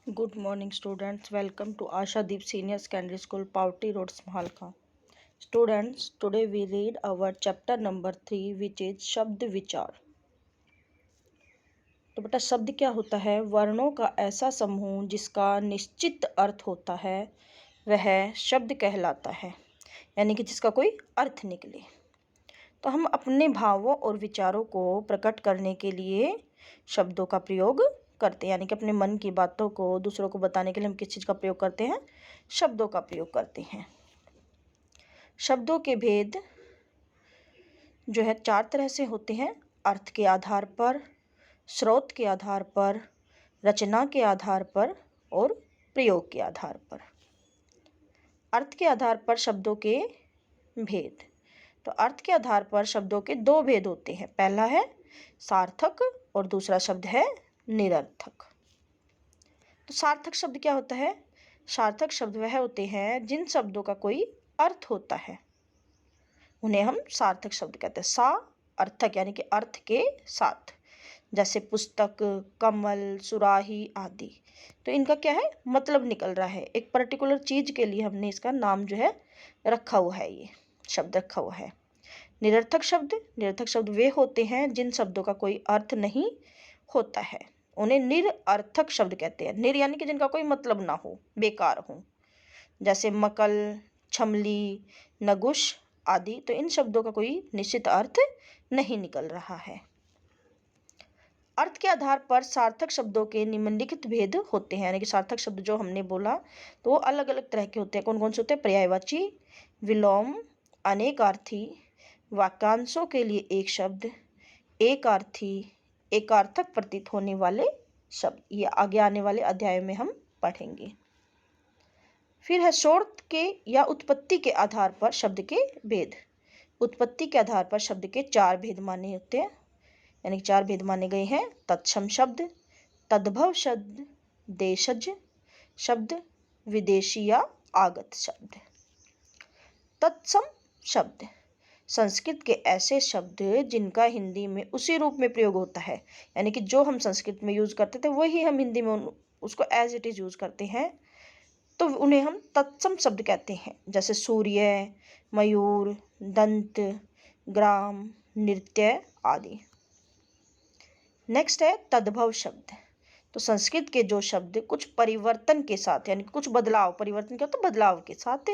Good morning, students. Welcome to Ashadeep Senior Secondary School, Powty Road, Smalka. Students, today we read our chapter number 3, which is शब्द विचार. तो बेटा शब्द क्या होता है? वर्णों का ऐसा समूह जिसका निश्चित अर्थ होता है वह शब्द कहलाता है, यानी कि जिसका कोई अर्थ निकले. तो हम अपने भावों और विचारों को प्रकट करने के लिए शब्दों का प्रयोग करते हैं, यानी कि अपने मन की बातों को दूसरों को बताने के लिए हम किस चीज़ का प्रयोग करते हैं? शब्दों का प्रयोग करते हैं. शब्दों के भेद जो है 4 तरह से होते हैं: अर्थ के आधार पर, स्रोत के आधार पर, रचना के आधार पर और प्रयोग के आधार पर. अर्थ के आधार पर शब्दों के भेद. तो अर्थ के आधार पर शब्दों के 2 भेद होते हैं. पहला है सार्थक और दूसरा शब्द है निरर्थक. तो सार्थक शब्द क्या होता है? सार्थक शब्द वह होते हैं जिन शब्दों का कोई अर्थ होता है, उन्हें हम सार्थक शब्द कहते हैं. सा अर्थक यानी कि अर्थ के साथ, जैसे पुस्तक, कमल, सुराही आदि. तो इनका क्या है? मतलब निकल रहा है. एक पर्टिकुलर चीज के लिए हमने इसका नाम जो है रखा हुआ है, ये शब्द रखा हुआ है. निरर्थक शब्द वे होते हैं जिन शब्दों का कोई अर्थ नहीं होता है, उन्हें निरर्थक शब्द कहते हैं. निर यानी कि जिनका कोई मतलब ना हो, बेकार हो, जैसे मकल, छमली, नगुश आदि. तो इन शब्दों का कोई निश्चित अर्थ नहीं निकल रहा है. अर्थ के आधार पर सार्थक शब्दों के निम्नलिखित भेद होते हैं, यानी कि सार्थक शब्द जो हमने बोला तो वो अलग अलग तरह के होते हैं. कौन कौन से होते हैं? पर्यायवाची, विलोम, अनेकार्थी, वाक्यांशों के लिए एक शब्द, एकार्थी, एकार्थक प्रतीत होने वाले शब्द. ये आगे आने वाले अध्याय में हम पढ़ेंगे. फिर है स्रोत के या उत्पत्ति के आधार पर शब्द के भेद. उत्पत्ति के आधार पर शब्द के 4 भेद माने होते हैं, यानी 4 भेद माने गए हैं: तत्सम शब्द, तद्भव शब्द, देशज शब्द, विदेशी या आगत शब्द. तत्सम शब्द संस्कृत के ऐसे शब्द जिनका हिंदी में उसी रूप में प्रयोग होता है, यानी कि जो हम संस्कृत में यूज करते थे वही हम हिंदी में उसको एज इट इज यूज करते हैं, तो उन्हें हम तत्सम शब्द कहते हैं. जैसे सूर्य, मयूर, दंत, ग्राम, नृत्य आदि. नेक्स्ट है तद्भव शब्द. तो संस्कृत के जो शब्द कुछ परिवर्तन के साथ, यानी कुछ बदलाव, परिवर्तन क्या होता है? बदलाव के साथ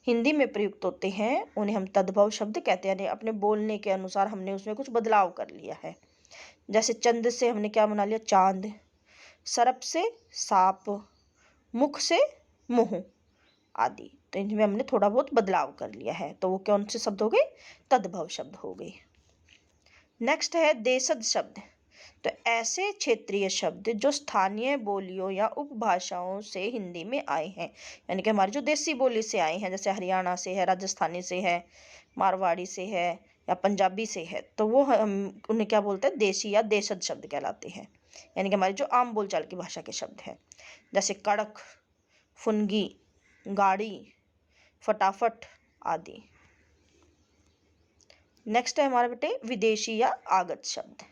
हिंदी में प्रयुक्त होते हैं, उन्हें हम तद्भव शब्द कहते हैं. यानी अपने बोलने के अनुसार हमने उसमें कुछ बदलाव कर लिया है. जैसे चंद से हमने क्या बना लिया? चांद. सर्प से सांप, मुख से मुंह आदि. तो इनमें हमने थोड़ा बहुत बदलाव कर लिया है, तो वो कौन से शब्द हो गए? तद्भव शब्द हो गए. नेक्स्ट है देशज शब्द. तो ऐसे क्षेत्रीय शब्द जो स्थानीय बोलियों या उपभाषाओं से हिंदी में आए हैं, यानी कि हमारी जो देसी बोली से आए हैं, जैसे हरियाणा से है, राजस्थानी से है, मारवाड़ी से है या पंजाबी से है, तो वो हम उन्हें क्या बोलते हैं? देशी या देशज शब्द कहलाते हैं, यानी कि हमारी जो आम बोलचाल की भाषा के शब्द हैं. जैसे कड़क, फुनगी, गाड़ी, फटाफट आदि. नेक्स्ट है हमारे बेटे विदेशी या आगत शब्द.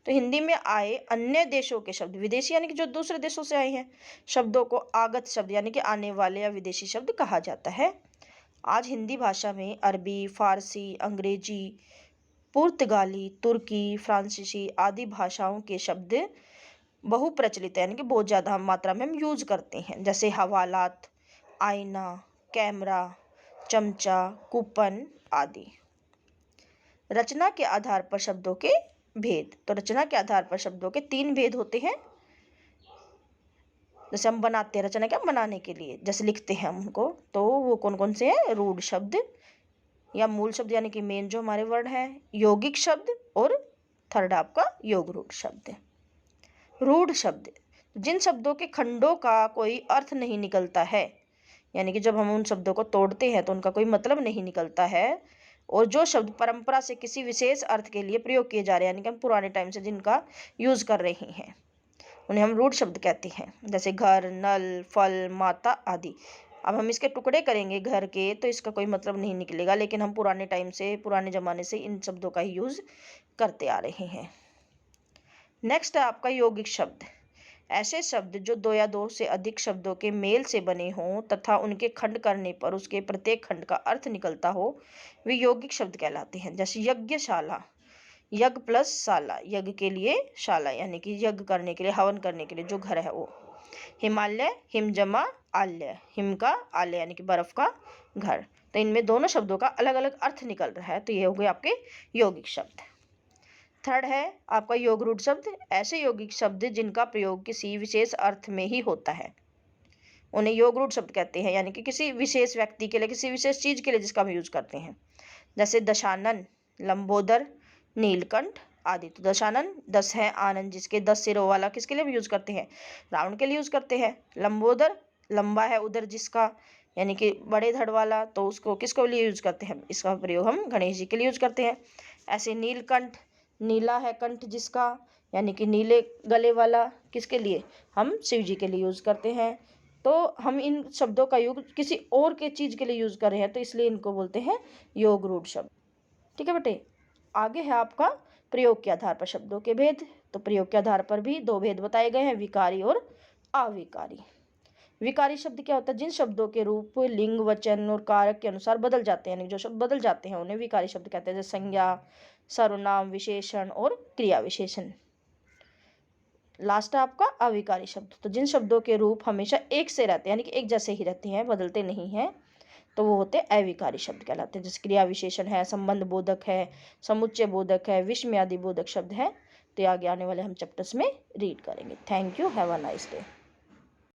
तो हिंदी में आए अन्य देशों के शब्द, विदेशी यानी कि जो दूसरे देशों से आए हैं, शब्दों को आगत शब्द यानी कि आने वाले या विदेशी शब्द कहा जाता है. आज हिंदी भाषा में अरबी, फारसी, अंग्रेजी, पुर्तगाली, तुर्की, फ्रांसीसी आदि भाषाओं के शब्द बहुप्रचलित है, यानी कि बहुत ज़्यादा मात्रा में हम यूज करते हैं. जैसे हवालात, आईना, कैमरा, चमचा, कूपन आदि. रचना के आधार पर शब्दों के भेद. तो रचना के आधार पर शब्दों के 3 भेद होते हैं. जैसे हम बनाते हैं, रचना क्या? बनाने के लिए, जैसे लिखते हैं हम उनको, तो वो कौन कौन से हैं? रूढ़ शब्द या मूल शब्द, यानी कि मेन जो हमारे वर्ड हैं, यौगिक शब्द और थर्ड आपका योग रूढ़ शब्द. रूढ़ शब्द जिन शब्दों के खंडों का कोई अर्थ नहीं निकलता है, यानी कि जब हम उन शब्दों को तोड़ते हैं तो उनका कोई मतलब नहीं निकलता है, और जो शब्द परंपरा से किसी विशेष अर्थ के लिए प्रयोग किए जा रहे हैं, यानी कि हम पुराने टाइम से जिनका यूज कर रहे हैं, उन्हें हम रूढ़ शब्द कहते हैं. जैसे घर, नल, फल, माता आदि. अब हम इसके टुकड़े करेंगे घर के, तो इसका कोई मतलब नहीं निकलेगा, लेकिन हम पुराने टाइम से, पुराने ज़माने से इन शब्दों का ही यूज करते आ रहे हैं. नेक्स्ट है आपका यौगिक शब्द. ऐसे शब्द जो दो या दो से अधिक शब्दों के मेल से बने हों तथा उनके खंड करने पर उसके प्रत्येक खंड का अर्थ निकलता हो, वे यौगिक शब्द कहलाते हैं। जैसे यज्ञशाला, यज्ञ प्लस शाला, यज्ञ के लिए शाला यानी कि यज्ञ करने के लिए, हवन करने के लिए जो घर है वो। हिमालय, हिम जमा आलय, हिम का आलय यानी कि बर्फ का घर। तो इनमें दोनों शब्दों का अलग अलग अर्थ निकल रहा है, तो ये हो गए आपके यौगिक शब्द। थर्ड है आपका योग रूढ़ शब्द। ऐसे यौगिक शब्द जिनका प्रयोग किसी विशेष अर्थ में ही होता है, उन्हें योग रूढ़ शब्द कहते हैं, यानी कि किसी विशेष व्यक्ति के लिए, किसी विशेष चीज के लिए जिसका हम यूज करते हैं। जैसे दशानन, लंबोदर, नीलकंठ आदि। तो दशानन 10 है, आनंद जिसके 10 सिरों वाला, किसके लिए हम यूज करते हैं? रावण के लिए यूज करते हैं। लंबोदर लंबा है उधर जिसका, यानी कि बड़े धड़ वाला, तो उसको किसको लिए यूज करते हैं? इसका प्रयोग हम गणेश जी के लिए यूज करते हैं। ऐसे नीलकंठ, नीला है कंठ जिसका, यानी कि नीले गले वाला, किसके लिए? हम शिव जी के लिए यूज करते हैं। तो हम इन शब्दों का योग किसी और के चीज के लिए यूज कर रहे हैं, तो इसलिए इनको बोलते हैं योग रूढ़ शब्द। ठीक है बेटे। आगे है आपका प्रयोग के आधार पर शब्दों के भेद। तो प्रयोग के आधार पर भी दो भेद बताए गए हैं, विकारी और अविकारी। विकारी शब्द क्या होता है? जिन शब्दों के रूप लिंग, वचन और कारक के अनुसार बदल जाते हैं, यानी जो शब्द बदल जाते हैं उन्हें विकारी शब्द कहते हैं। जैसे संज्ञा, सर्वनाम, विशेषण और क्रिया विशेषण। लास्ट है आपका अविकारी शब्द। तो जिन शब्दों के रूप हमेशा एक से रहते हैं, यानी कि एक जैसे ही रहते हैं, बदलते नहीं हैं, तो वो होते हैं अविकारी शब्द कहलाते हैं। जैसे क्रिया विशेषण है, संबंध बोधक है, समुच्चय बोधक है, विस्मय आदि बोधक शब्द है। तो आगे आने वाले हम चैप्टर्स में रीड करेंगे। Thank you, have a nice day.